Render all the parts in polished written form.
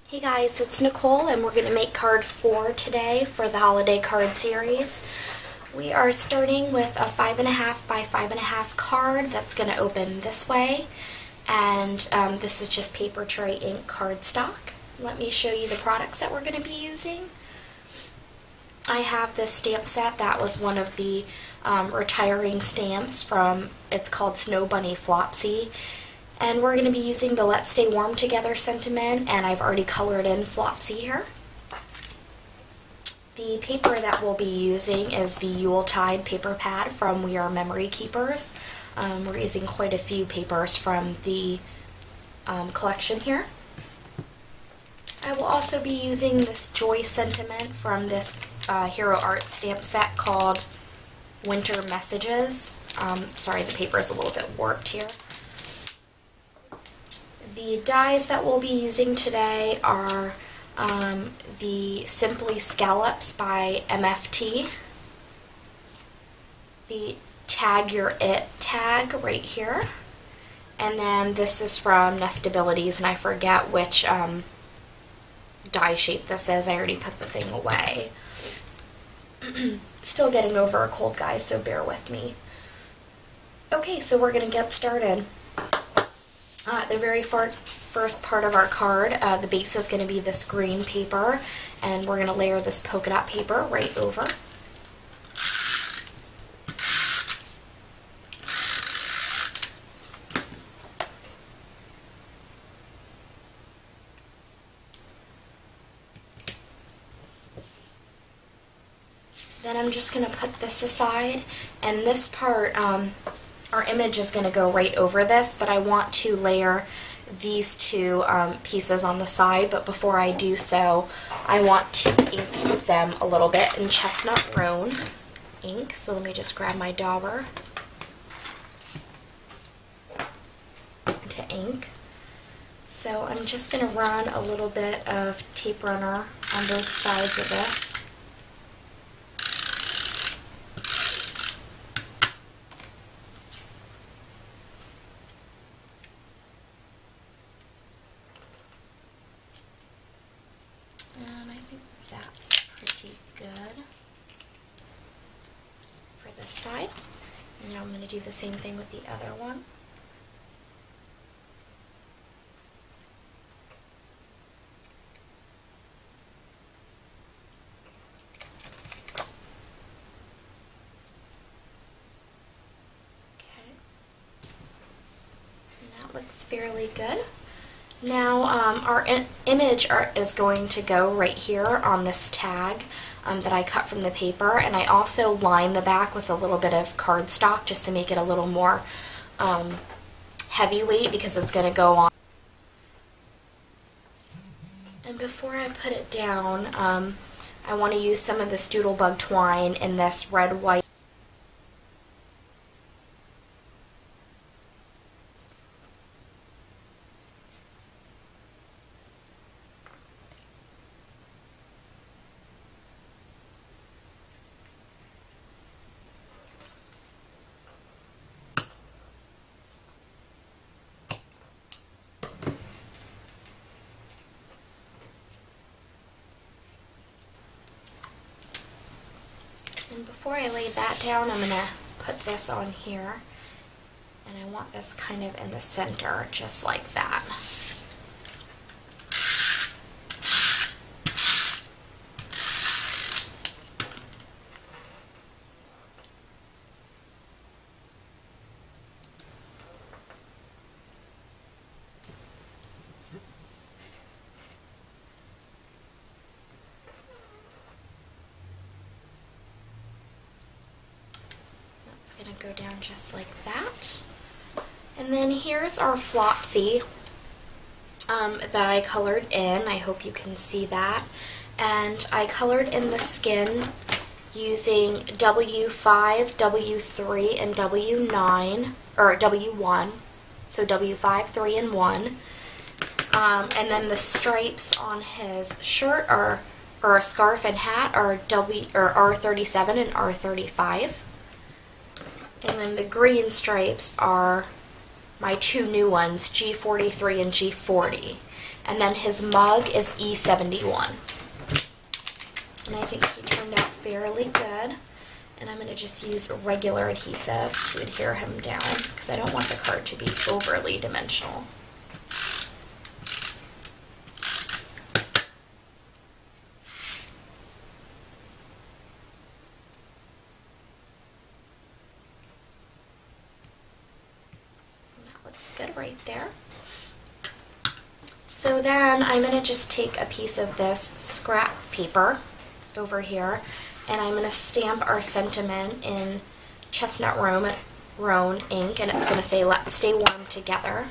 Hey guys, it's Nicole and we're going to make card 4 today for the holiday card series. We are starting with a 5.5 by 5.5 card that's going to open this way, and this is just paper tray ink cardstock. Let me show you the products that we're going to be using. I have this stamp set that was one of the retiring stamps from, it's called Snow Bunny Flopsy. And we're going to be using the Let's Stay Warm Together sentiment, and I've already colored in Flopsy here. The paper that we'll be using is the Yuletide paper pad from We Are Memory Keepers. We're using quite a few papers from the collection here. I will also be using this Joy sentiment from this Hero Art stamp set called Winter Messages. Sorry, the paper is a little bit warped here. The dies that we'll be using today are the Simply Scallops by MFT, the Tag Your It tag right here, and then this is from Nestabilities, and I forget which die shape this is. I already put the thing away. Still getting over a cold, guys, so bear with me. Okay, so we're going to get started. The very first part of our card, the base is going to be this green paper, and we're going to layer this polka dot paper right over. Then I'm just going to put this aside, and this part, our image is going to go right over this, but I want to layer these two pieces on the side, but before I do so, I want to ink them a little bit in Chestnut Roan ink. So let me just grab my dauber to ink. So I'm just going to run a little bit of tape runner on both sides of this. I think that's pretty good for this side. Now I'm going to do the same thing with the other one. Okay. And that looks fairly good. Now our image is going to go right here on this tag that I cut from the paper, and I also line the back with a little bit of cardstock just to make it a little more heavyweight because it's going to go on. And before I put it down, I want to use some of this Doodlebug twine in this red, white. And before I lay that down, I'm going to put this on here, and I want this kind of in the center, just like that. It's going to go down just like that. And then here's our Flopsy that I colored in. I hope you can see that. And I colored in the skin using W5, W3, and W9, or W1. So W5, 3, and 1. And then the stripes on his shirt or a scarf and hat are R37 and R35. And then the green stripes are my two new ones, G43 and G40. And then his mug is E71. And I think he turned out fairly good. And I'm going to just use regular adhesive to adhere him down because I don't want the card to be overly dimensional. That looks good right there. So then I'm going to just take a piece of this scrap paper over here, and I'm going to stamp our sentiment in chestnut roan ink, and it's going to say, "Let's stay warm together."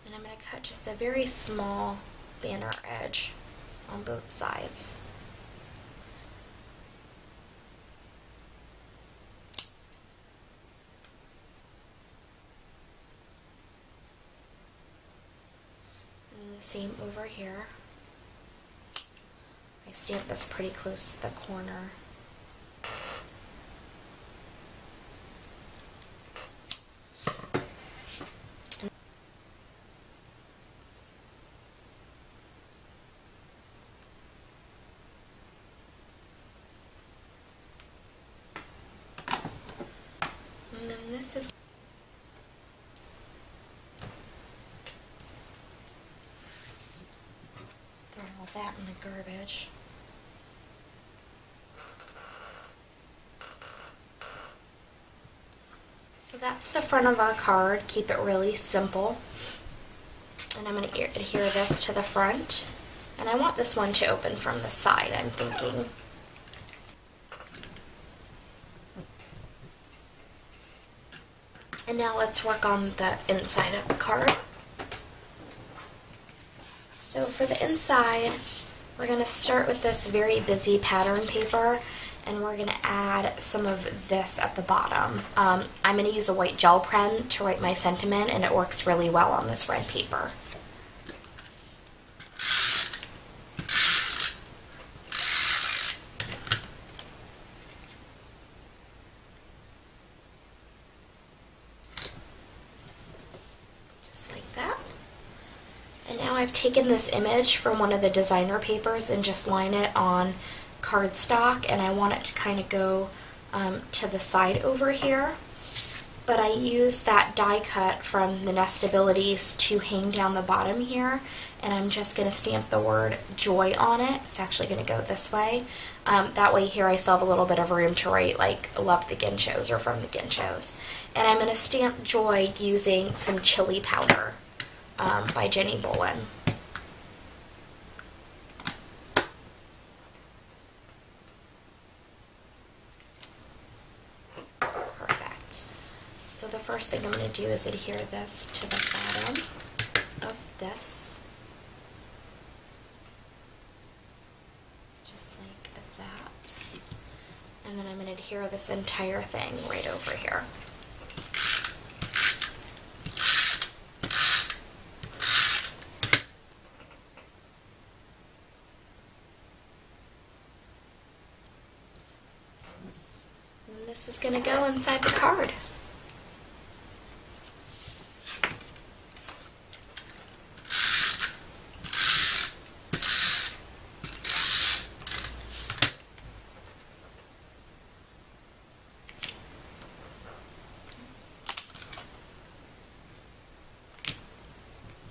And I'm going to cut just a very small banner edge on both sides. And the same over here. I stamped this pretty close to the corner. And then this is throw all that in the garbage. So that's the front of our card. Keep it really simple. And I'm going to adhere this to the front. And I want this one to open from the side, I'm thinking. And now let's work on the inside of the card. So for the inside, we're going to start with this very busy pattern paper, and we're going to add some of this at the bottom. I'm going to use a white gel pen to write my sentiment, and it works really well on this red paper. And now I've taken this image from one of the designer papers and just line it on cardstock, and I want it to kind of go to the side over here. But I use that die cut from the Nestabilities to hang down the bottom here, and I'm just going to stamp the word joy on it. It's actually going to go this way. That way here I still have a little bit of room to write like love the Ginchos or from the Ginchos. And I'm going to stamp joy using some chili powder. By Jenny Bolin. Perfect. So the first thing I'm going to do is adhere this to the bottom of this. Just like that. And then I'm going to adhere this entire thing right over here. And this is going to go inside the card.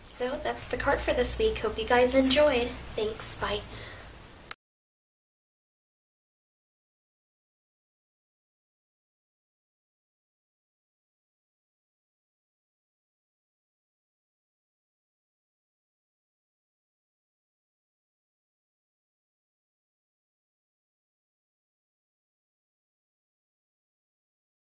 So that's the card for this week. Hope you guys enjoyed. Thanks. Bye.